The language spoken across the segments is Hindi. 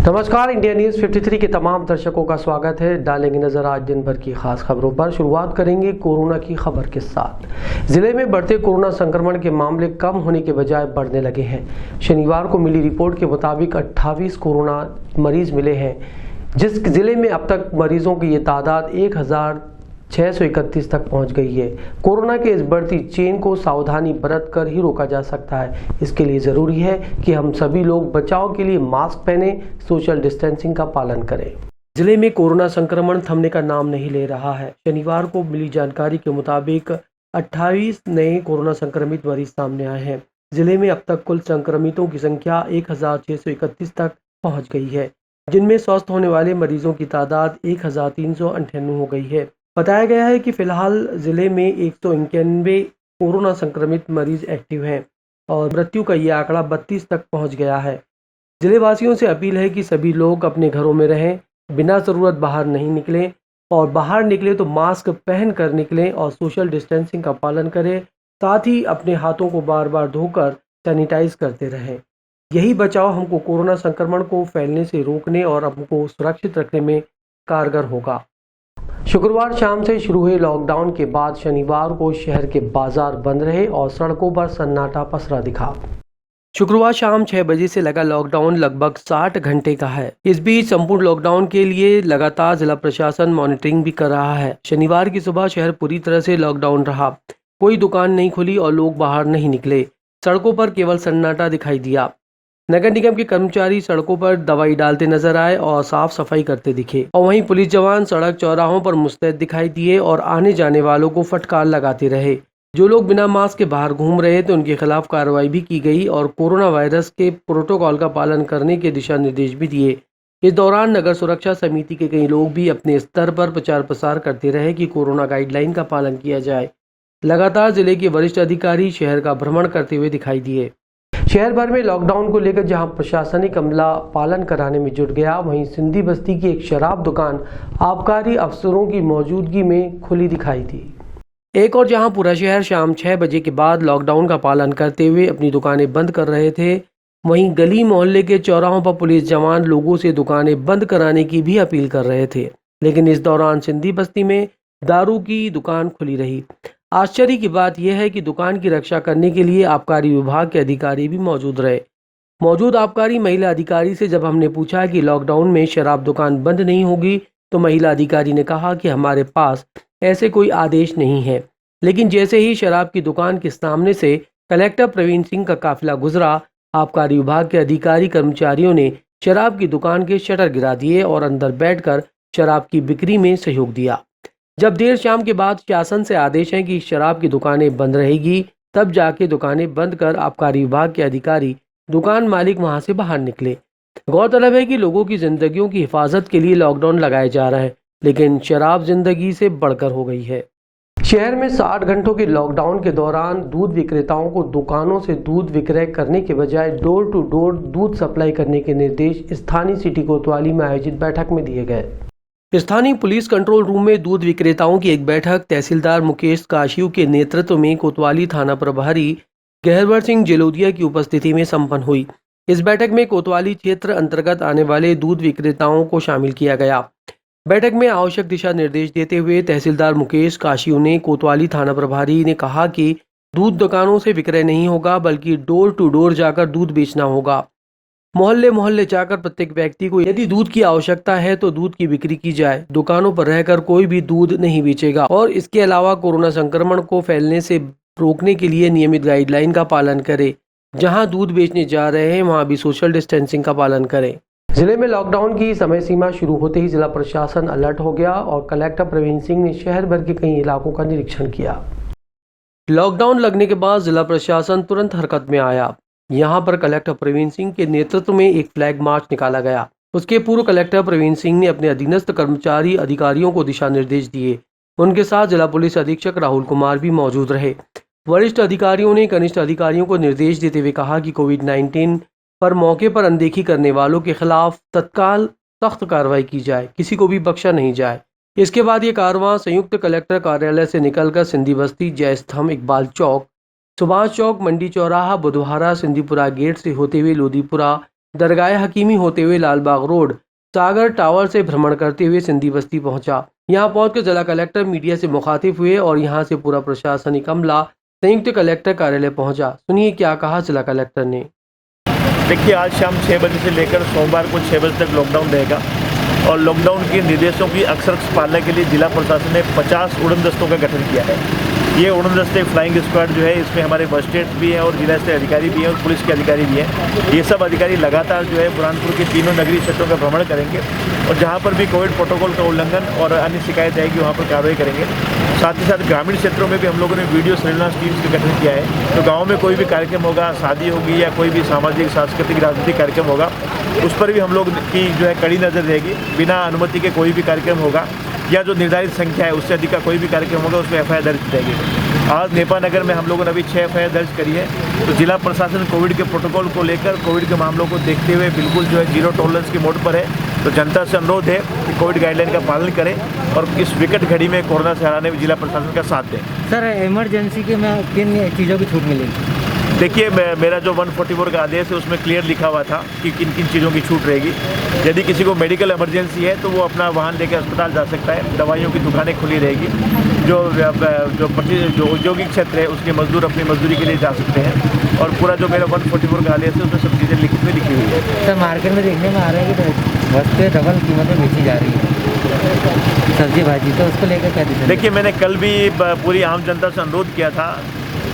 नमस्कार, इंडिया न्यूज़ 53 के तमाम दर्शकों का स्वागत है। डालेंगे नजर आज दिन भर की खास खबरों पर। शुरुआत करेंगे कोरोना की खबर के साथ। जिले में बढ़ते कोरोना संक्रमण के मामले कम होने के बजाय बढ़ने लगे हैं। शनिवार को मिली रिपोर्ट के मुताबिक 28 कोरोना मरीज मिले हैं, जिस जिले में अब तक मरीजों की ये तादाद 1631 तक पहुंच गई है। कोरोना के इस बढ़ती चेन को सावधानी बरत कर ही रोका जा सकता है। इसके लिए जरूरी है कि हम सभी लोग बचाव के लिए मास्क पहने, सोशल डिस्टेंसिंग का पालन करें। जिले में कोरोना संक्रमण थमने का नाम नहीं ले रहा है। शनिवार को मिली जानकारी के मुताबिक 28 नए कोरोना संक्रमित मरीज सामने आए हैं। जिले में अब तक कुल संक्रमितों की संख्या 1631 तक पहुँच गई है, जिनमें स्वस्थ होने वाले मरीजों की तादाद 1398 हो गई है। बताया गया है कि फिलहाल जिले में 191 कोरोना संक्रमित मरीज एक्टिव हैं और मृत्यु का ये आंकड़ा 32 तक पहुंच गया है। जिले वासियों से अपील है कि सभी लोग अपने घरों में रहें, बिना ज़रूरत बाहर नहीं निकलें और बाहर निकले तो मास्क पहन कर निकलें और सोशल डिस्टेंसिंग का पालन करें। साथ ही अपने हाथों को बार बार धोकर सैनिटाइज करते रहें। यही बचाव हमको कोरोना संक्रमण को फैलने से रोकने और हमको सुरक्षित रखने में कारगर होगा। शुक्रवार शाम से शुरू हुए लॉकडाउन के बाद शनिवार को शहर के बाजार बंद रहे और सड़कों पर सन्नाटा पसरा दिखा। शुक्रवार शाम 6 बजे से लगा लॉकडाउन लगभग 60 घंटे का है। इस बीच संपूर्ण लॉकडाउन के लिए लगातार जिला प्रशासन मॉनिटरिंग भी कर रहा है। शनिवार की सुबह शहर पूरी तरह से लॉकडाउन रहा। कोई दुकान नहीं खुली और लोग बाहर नहीं निकले। सड़कों पर केवल सन्नाटा दिखाई दिया। नगर निगम के कर्मचारी सड़कों पर दवाई डालते नजर आए और साफ सफाई करते दिखे और वहीं पुलिस जवान सड़क चौराहों पर मुस्तैद दिखाई दिए और आने जाने वालों को फटकार लगाते रहे। जो लोग बिना मास्क के बाहर घूम रहे थे उनके खिलाफ कार्रवाई भी की गई और कोरोना वायरस के प्रोटोकॉल का पालन करने के दिशा निर्देश भी दिए। इस दौरान नगर सुरक्षा समिति के कई लोग भी अपने स्तर पर प्रचार प्रसार करते रहे कि कोरोना गाइडलाइन का पालन किया जाए। लगातार जिले के वरिष्ठ अधिकारी शहर का भ्रमण करते हुए दिखाई दिए। शहर भर में लॉकडाउन को लेकर जहां प्रशासनिक अमला पालन कराने में जुट गया, वहीं सिंधी बस्ती की एक शराब दुकान आबकारी अफसरों की मौजूदगी में खुली दिखाई दी। एक और जहां पूरा शहर शाम 6 बजे के बाद लॉकडाउन का पालन करते हुए अपनी दुकानें बंद कर रहे थे, वहीं गली मोहल्ले के चौराहों पर पुलिस जवान लोगों से दुकानें बंद कराने की भी अपील कर रहे थे। लेकिन इस दौरान सिंधी बस्ती में दारू की दुकान खुली रही। आश्चर्य की बात यह है कि दुकान की रक्षा करने के लिए आबकारी विभाग के अधिकारी भी मौजूद रहे। मौजूद आबकारी महिला अधिकारी से जब हमने पूछा कि लॉकडाउन में शराब दुकान बंद नहीं होगी, तो महिला अधिकारी ने कहा कि हमारे पास ऐसे कोई आदेश नहीं है। लेकिन जैसे ही शराब की दुकान के सामने से कलेक्टर प्रवीण सिंह का काफिला गुजरा, आबकारी विभाग के अधिकारी कर्मचारियों ने शराब की दुकान के शटर गिरा दिए और अंदर बैठकर शराब की बिक्री में सहयोग दिया। जब देर शाम के बाद शासन से आदेश है कि शराब की दुकानें बंद रहेगी, तब जाके दुकानें बंद कर आबकारी विभाग के अधिकारी दुकान मालिक वहां से बाहर निकले। गौरतलब है कि लोगों की जिंदगियों की हिफाजत के लिए लॉकडाउन लगाया जा रहा है, लेकिन शराब जिंदगी से बढ़कर हो गई है। शहर में 60 घंटों के लॉकडाउन के दौरान दूध विक्रेताओं को दुकानों से दूध विक्रय करने के बजाय डोर टू डोर दूध सप्लाई करने के निर्देश स्थानीय सिटी कोतवाली में आयोजित बैठक में दिए गए। स्थानीय पुलिस कंट्रोल रूम में दूध विक्रेताओं की एक बैठक तहसीलदार मुकेश काशियू के नेतृत्व में कोतवाली थाना प्रभारी गहरवर सिंह जलोदिया की उपस्थिति में संपन्न हुई। इस बैठक में कोतवाली क्षेत्र अंतर्गत आने वाले दूध विक्रेताओं को शामिल किया गया। बैठक में आवश्यक दिशा निर्देश देते हुए तहसीलदार मुकेश काशियू ने कोतवाली थाना प्रभारी ने कहा कि दूध दुकानों से विक्रय नहीं होगा, बल्कि डोर टू डोर जाकर दूध बेचना होगा। मोहल्ले मोहल्ले जाकर प्रत्येक व्यक्ति को यदि दूध की आवश्यकता है तो दूध की बिक्री की जाए। दुकानों पर रहकर कोई भी दूध नहीं बेचेगा और इसके अलावा कोरोना संक्रमण को फैलने से रोकने के लिए नियमित गाइडलाइन का पालन करें। जहां दूध बेचने जा रहे हैं वहां भी सोशल डिस्टेंसिंग का पालन करें। जिले में लॉकडाउन की समय सीमा शुरू होते ही जिला प्रशासन अलर्ट हो गया और कलेक्टर प्रवीण सिंह ने शहर भर के कई इलाकों का निरीक्षण किया। लॉकडाउन लगने के बाद जिला प्रशासन तुरंत हरकत में आया। यहां पर कलेक्टर प्रवीण सिंह के नेतृत्व में एक फ्लैग मार्च निकाला गया। उसके पूर्व कलेक्टर प्रवीण सिंह ने अपने अधीनस्थ कर्मचारी अधिकारियों को दिशा निर्देश दिए। उनके साथ जिला पुलिस अधीक्षक राहुल कुमार भी मौजूद रहे। वरिष्ठ अधिकारियों ने कनिष्ठ अधिकारियों को निर्देश देते हुए कहा कि कोविड-19 पर मौके पर अनदेखी करने वालों के खिलाफ तत्काल सख्त कार्रवाई की जाए, किसी को भी बख्शा नहीं जाए। इसके बाद ये कारवां संयुक्त कलेक्टर कार्यालय से निकलकर सिंधी बस्ती, जय स्तंभ, इकबाल चौक, सुभाष चौक, मंडी चौराहा, बुधवारा, सिंधीपुरा गेट से होते हुए लोधीपुरा, दरगाह हकीमी होते हुए लालबाग रोड सागर टावर से भ्रमण करते हुए सिंधी बस्ती पहुंचा। यहां पहुंचकर जिला कलेक्टर मीडिया से मुखातिब हुए और यहां से पूरा प्रशासनिक अमला संयुक्त कलेक्टर कार्यालय पहुंचा। सुनिए क्या कहा जिला कलेक्टर ने। देखिए, आज शाम 6 बजे से लेकर सोमवार को 6 बजे तक लॉकडाउन रहेगा और लॉकडाउन के निर्देशों की अक्षर पालना के लिए जिला प्रशासन ने 50 उड़न दस्तों का गठन किया है। ये उड़न दस्ते फ्लाइंग स्क्वाड जो है, इसमें हमारे मजिस्ट्रेट भी हैं और जिला स्तरीय अधिकारी भी हैं और पुलिस के अधिकारी भी हैं। ये सब अधिकारी लगातार जो है बुरहानपुर के तीनों नगरीय क्षेत्रों का भ्रमण करेंगे और जहाँ पर भी कोविड प्रोटोकॉल का उल्लंघन और अन्य शिकायत आएगी वहाँ पर कार्रवाई करेंगे। साथ ही साथ ग्रामीण क्षेत्रों में भी हम लोगों ने वीडियो सर्विलांस टीम्स का गठन किया है। तो गाँव में कोई भी कार्यक्रम होगा, शादी होगी या कोई भी सामाजिक सांस्कृतिक राजनीतिक कार्यक्रम होगा, उस पर भी हम लोग की जो है कड़ी नज़र रहेगी। बिना अनुमति के कोई भी कार्यक्रम होगा या जो निर्धारित संख्या है उससे अधिक का कोई भी कार्यक्रम होगा, उसमें FIR दर्ज की जाएगी। आज नेपा नगर में हम लोगों ने अभी 6 FIR दर्ज करी है। तो जिला प्रशासन कोविड के प्रोटोकॉल को लेकर, कोविड के मामलों को देखते हुए बिल्कुल जो है जीरो टॉलरेंस के मोड पर है। तो जनता से अनुरोध है कि कोविड गाइडलाइन का पालन करें और इस विकट घड़ी में कोरोना से हराने में जिला प्रशासन का साथ दें। सर, इमरजेंसी के में किन चीज़ों की छूट मिलेगी? देखिए, मेरा जो 144 का आदेश है उसमें क्लियर लिखा हुआ था कि किन किन चीज़ों की छूट रहेगी। यदि किसी को मेडिकल इमरजेंसी है तो वो अपना वाहन लेकर अस्पताल जा सकता है। दवाइयों की दुकानें खुली रहेगी। जो औद्योगिक क्षेत्र है उसके मजदूर अपनी मजदूरी के लिए जा सकते हैं। और पूरा जो मेरा 144 का आदेश है उसमें सब चीज़ें लिखित में लिखी हुई है। सर, मार्केट में देखने में आ रहा है कि बस पे डबल कीमतें बेची जा रही है सब्जी भाजी, तो उसको लेकर क्या दिक्कत? देखिए, मैंने कल भी पूरी आम जनता से अनुरोध किया था,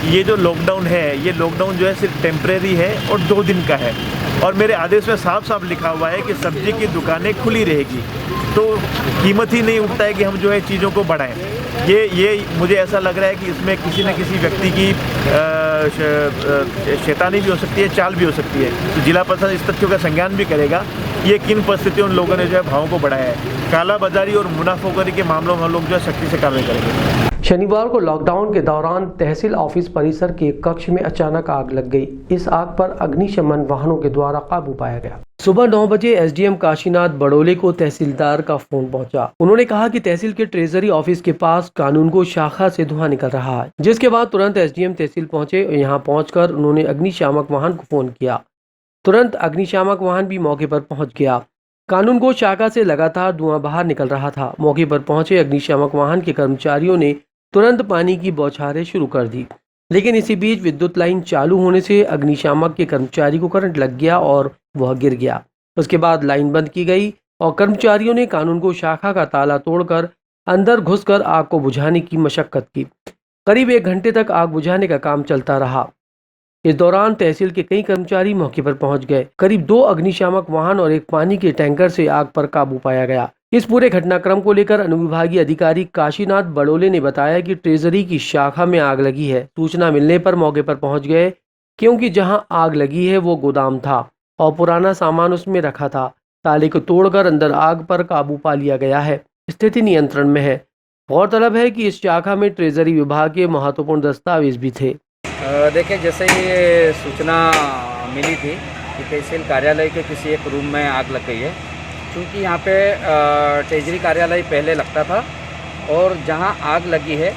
ये जो लॉकडाउन है, ये लॉकडाउन जो है सिर्फ टेम्परेरी है और 2 दिन का है। और मेरे आदेश में साफ साफ लिखा हुआ है कि सब्जी की दुकानें खुली रहेगी। तो कीमत ही नहीं उठता है कि हम जो है चीज़ों को बढ़ाएं। ये मुझे ऐसा लग रहा है कि इसमें किसी न किसी व्यक्ति की शैतानी भी हो सकती है, चाल भी हो सकती है। तो जिला प्रशासन इस तथ्यों का संज्ञान भी करेगा ये किन परिस्थितियों उन लोगों ने जो है भावों को बढ़ाया है। कालाबाजारी और मुनाफाखोरी के मामलों में हम लोग जो है सख्ती से कार्रवाई करेंगे। शनिवार को लॉकडाउन के दौरान तहसील ऑफिस परिसर के एक कक्ष में अचानक आग लग गई। इस आग पर अग्निशमन वाहनों के द्वारा काबू पाया गया। सुबह 9 बजे SDM काशीनाथ बड़ोले को तहसीलदार का फोन पहुंचा। उन्होंने कहा कि तहसील के ट्रेजरी ऑफिस के पास कानूनगो शाखा से धुआं निकल रहा है, जिसके बाद तुरंत SDM तहसील पहुंचे। यहां पहुंचकर उन्होंने अग्निशामक वाहन को फोन किया। तुरंत अग्निशामक वाहन भी मौके पर पहुंच गया। कानूनगो शाखा से लगातार धुआं बाहर निकल रहा था। मौके पर पहुंचे अग्निशामक वाहन के कर्मचारियों ने तुरंत पानी की बौछारें शुरू कर दी, लेकिन इसी बीच विद्युत लाइन चालू होने से अग्निशामक के कर्मचारी को करंट लग गया और वह गिर गया। उसके बाद लाइन बंद की गई और कर्मचारियों ने कानूनगो शाखा का ताला तोड़कर अंदर घुसकर आग को बुझाने की मशक्कत की। करीब 1 घंटे तक आग बुझाने का काम चलता रहा। इस दौरान तहसील के कई कर्मचारी मौके पर पहुंच गए। करीब 2 अग्निशामक वाहन और एक पानी के टैंकर से आग पर काबू पाया गया। इस पूरे घटनाक्रम को लेकर अनुविभागीय अधिकारी काशीनाथ बड़ोले ने बताया कि ट्रेजरी की शाखा में आग लगी है। सूचना मिलने पर मौके पर पहुंच गए, क्योंकि जहां आग लगी है वो गोदाम था और पुराना सामान उसमें रखा था। ताले को तोड़कर अंदर आग पर काबू पा लिया गया है। स्थिति नियंत्रण में है। गौरतलब है कि इस शाखा में ट्रेजरी विभाग के महत्वपूर्ण दस्तावेज भी थे। देखिए, जैसे ये सूचना मिली थी कि तहसील कार्यालय के किसी एक रूम में आग लग गई है। क्योंकि यहाँ पे ट्रेजरी कार्यालय पहले लगता था और जहाँ आग लगी है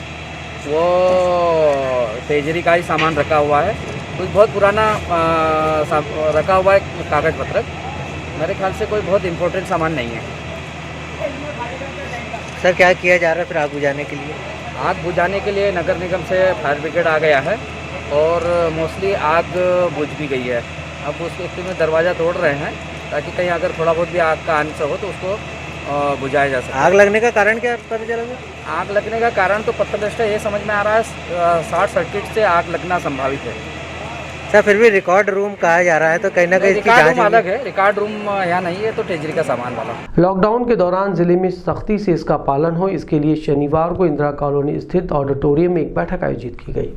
वो ट्रेजरी का ही सामान रखा हुआ है। कुछ बहुत पुराना रखा हुआ है कागज़ पत्र। मेरे ख्याल से कोई बहुत इम्पोर्टेंट सामान नहीं है। सर, क्या किया जा रहा है फिर आग बुझाने के लिए? आग बुझाने के लिए नगर निगम से फायर ब्रिगेड आ गया है और मोस्टली आग बुझ भी गई है। अब उस स्थिति में दरवाज़ा तोड़ रहे हैं ताकि कहीं अगर थोड़ा बहुत भी आग का अंश हो तो उसको बुझाया जा सके। आग लगने का कारण क्या पता चला? आग लगने का कारण तो प्रत्यक्षतः ये समझ में आ रहा है शॉर्ट सर्किट से आग लगना संभावित है। सर, फिर भी रिकॉर्ड रूम कहा जा रहा है, तो कहीं ना कहीं रिकॉर्ड रूम अलग है। रिकॉर्ड रूम यहाँ नहीं है, तो ट्रेजरी का सामान वाला। लॉकडाउन के दौरान जिले में सख्ती से इसका पालन हो, इसके लिए शनिवार को इंदिरा कॉलोनी स्थित ऑडिटोरियम में एक बैठक आयोजित की गई।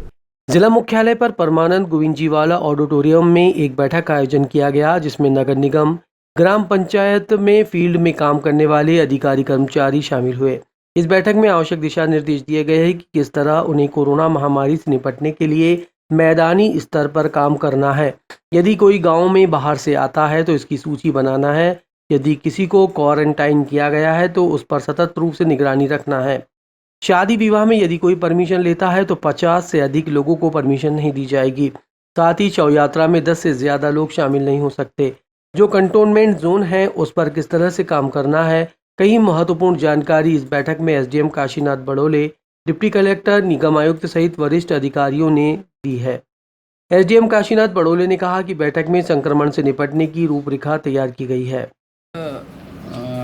जिला मुख्यालय पर परमानंद गोविंदजीवाला ऑडिटोरियम में एक बैठक का आयोजन किया गया, जिसमें नगर निगम, ग्राम पंचायत में फील्ड में काम करने वाले अधिकारी कर्मचारी शामिल हुए। इस बैठक में आवश्यक दिशा निर्देश दिए गए हैं कि किस तरह उन्हें कोरोना महामारी से निपटने के लिए मैदानी स्तर पर काम करना है। यदि कोई गांव में बाहर से आता है तो इसकी सूची बनाना है। यदि किसी को क्वारंटाइन किया गया है तो उस पर सतत रूप से निगरानी रखना है। शादी विवाह में यदि कोई परमिशन लेता है तो 50 से अधिक लोगों को परमिशन नहीं दी जाएगी। साथ ही शव यात्रा में 10 से ज़्यादा लोग शामिल नहीं हो सकते। जो कंटोनमेंट जोन है उस पर किस तरह से काम करना है। कई महत्वपूर्ण जानकारी इस बैठक में SDM Kashinath Badole, deputy collector, निगम आयुक्त सहित वरिष्ठ अधिकारियों ने दी है। एसडीएम काशीनाथ बड़ोले ने कहा कि बैठक में संक्रमण से निपटने की रूपरेखा तैयार की गई है।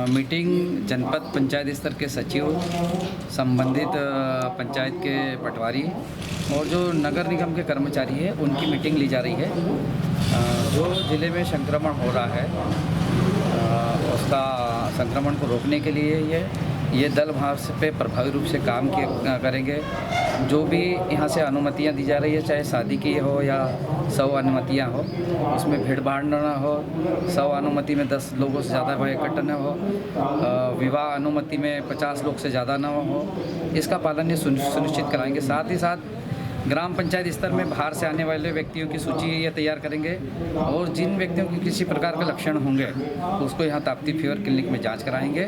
मीटिंग जनपद पंचायत स्तर के सचिव, संबंधित पंचायत के पटवारी और जो नगर निगम के कर्मचारी हैं उनकी मीटिंग ली जा रही है। जो ज़िले में संक्रमण हो रहा है उसका संक्रमण को रोकने के लिए ये दल वहाँ पे प्रभावी रूप से काम करेंगे। जो भी यहाँ से अनुमतियाँ दी जा रही है, चाहे शादी की हो या 100 अनुमतियाँ हो, उसमें भीड़ भाड़ न हो। 100 अनुमति में 10 लोगों से ज़्यादा इकट्ठा न हो। विवाह अनुमति में 50 लोग से ज़्यादा न हो। इसका पालन ये सुनिश्चित कराएंगे। साथ ही साथ ग्राम पंचायत स्तर में बाहर से आने वाले व्यक्तियों की सूची ये तैयार करेंगे और जिन व्यक्तियों के किसी प्रकार के लक्षण होंगे उसको यहाँ ताप्ती फीवर क्लिनिक में जांच कराएंगे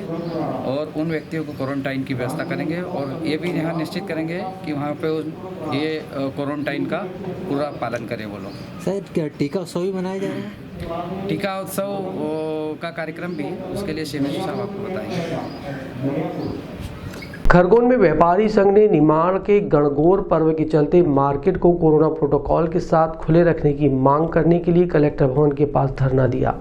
और उन व्यक्तियों को क्वारंटाइन की व्यवस्था करेंगे और ये भी यहाँ निश्चित करेंगे कि वहाँ पे ये क्वारंटाइन का पूरा पालन करें वो लोग। सर क्या टीका उत्सव भी मनाया जा रहा है? टीका उत्सव का कार्यक्रम भी, उसके लिए सीएमएचओ साहब आपको बताएंगे। खरगोन में व्यापारी संघ ने निमाड़ के गणगौर पर्व के चलते मार्केट को कोरोना प्रोटोकॉल के साथ खुले रखने की मांग करने के लिए कलेक्टर भवन के पास धरना दिया।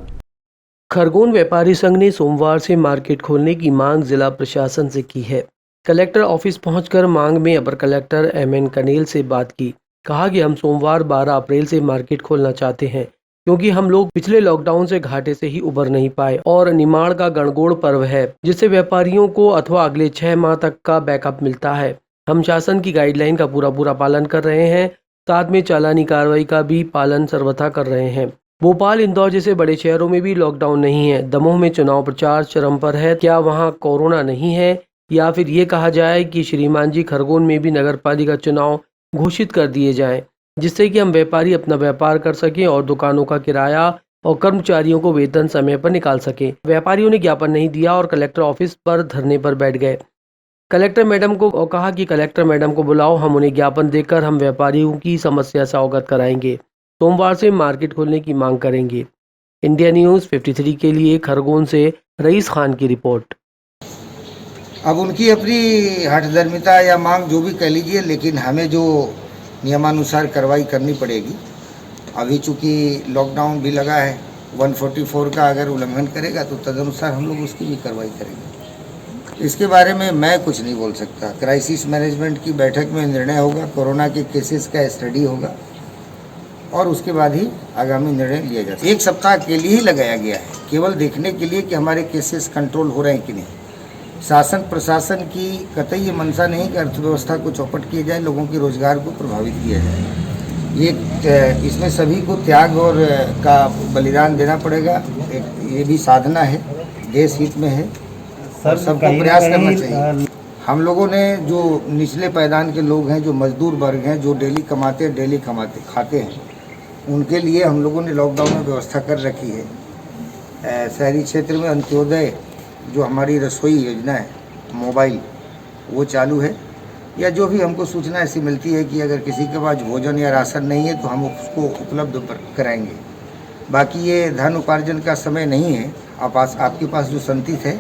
खरगोन व्यापारी संघ ने सोमवार से मार्केट खोलने की मांग जिला प्रशासन से की है। कलेक्टर ऑफिस पहुंचकर मांग में अपर कलेक्टर एमएन कनेल से बात की। कहा कि हम सोमवार 12 अप्रैल से मार्केट खोलना चाहते हैं क्योंकि हम लोग पिछले लॉकडाउन से घाटे से ही उबर नहीं पाए और निमाड़ का गणगौर पर्व है जिससे व्यापारियों को अथवा अगले 6 माह तक का बैकअप मिलता है। हम शासन की गाइडलाइन का पूरा पालन कर रहे हैं, साथ में चालानी कार्रवाई का भी पालन सर्वथा कर रहे हैं। भोपाल, इंदौर जैसे बड़े शहरों में भी लॉकडाउन नहीं है। दमोह में चुनाव प्रचार चरम पर है। क्या वहाँ कोरोना नहीं है? या फिर ये कहा जाए कि श्रीमान जी खरगोन में भी नगर पालिका चुनाव घोषित कर दिए जाएं, जिससे कि हम व्यापारी अपना व्यापार कर सकें और दुकानों का किराया और कर्मचारियों को वेतन समय पर निकाल सकें। व्यापारियों ने ज्ञापन नहीं दिया और कलेक्टर ऑफिस पर धरने पर बैठ गए। कलेक्टर मैडम को कहा कि कलेक्टर मैडम को बुलाओ, हम उन्हें ज्ञापन देकर हम व्यापारियों की समस्या से अवगत कराएंगे। सोमवार से मार्केट खोलने की मांग करेंगे। इंडिया न्यूज़ 53 के लिए खरगोन से रईस खान की रिपोर्ट। अब उनकी अपनी हठधर्मिता या मांग जो भी कह लीजिए, लेकिन हमें जो नियमानुसार कार्रवाई करनी पड़ेगी। अभी चूँकि लॉकडाउन भी लगा है, 144 का अगर उल्लंघन करेगा तो तदनुसार हम लोग उसकी भी कार्रवाई करेंगे। इसके बारे में मैं कुछ नहीं बोल सकता। क्राइसिस मैनेजमेंट की बैठक में निर्णय होगा, कोरोना के केसेस का स्टडी होगा और उसके बाद ही आगामी निर्णय लिया जाएगा। 1 सप्ताह के लिए ही लगाया गया है, केवल देखने के लिए कि हमारे केसेस कंट्रोल हो रहे हैं कि नहीं। शासन प्रशासन की कतई ये मंशा नहीं कि अर्थव्यवस्था को चौपट किया जाए, लोगों के रोजगार को प्रभावित किया जाए। इसमें सभी को त्याग और का बलिदान देना पड़ेगा। ये भी साधना है, देश हित में है और सबको प्रयास करना चाहिए। हम लोगों ने जो निचले पायदान के लोग हैं, जो मजदूर वर्ग हैं, जो डेली खाते हैं, उनके लिए हम लोगों ने लॉकडाउन में व्यवस्था कर रखी है। शहरी क्षेत्र में अंत्योदय जो हमारी रसोई योजना है मोबाइल, वो चालू है। या जो भी हमको सूचना ऐसी मिलती है कि अगर किसी के पास भोजन या राशन नहीं है तो हम उसको उपलब्ध कराएंगे। बाकी ये धन उपार्जन का समय नहीं है। आपके पास जो संतित है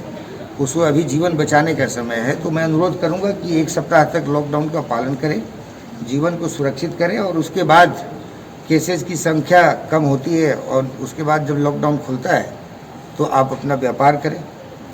उसको अभी जीवन बचाने का समय है। तो मैं अनुरोध करूंगा कि 1 सप्ताह तक लॉकडाउन का पालन करें, जीवन को सुरक्षित करें और उसके बाद केसेस की संख्या कम होती है और उसके बाद जब लॉकडाउन खुलता है तो आप अपना व्यापार करें।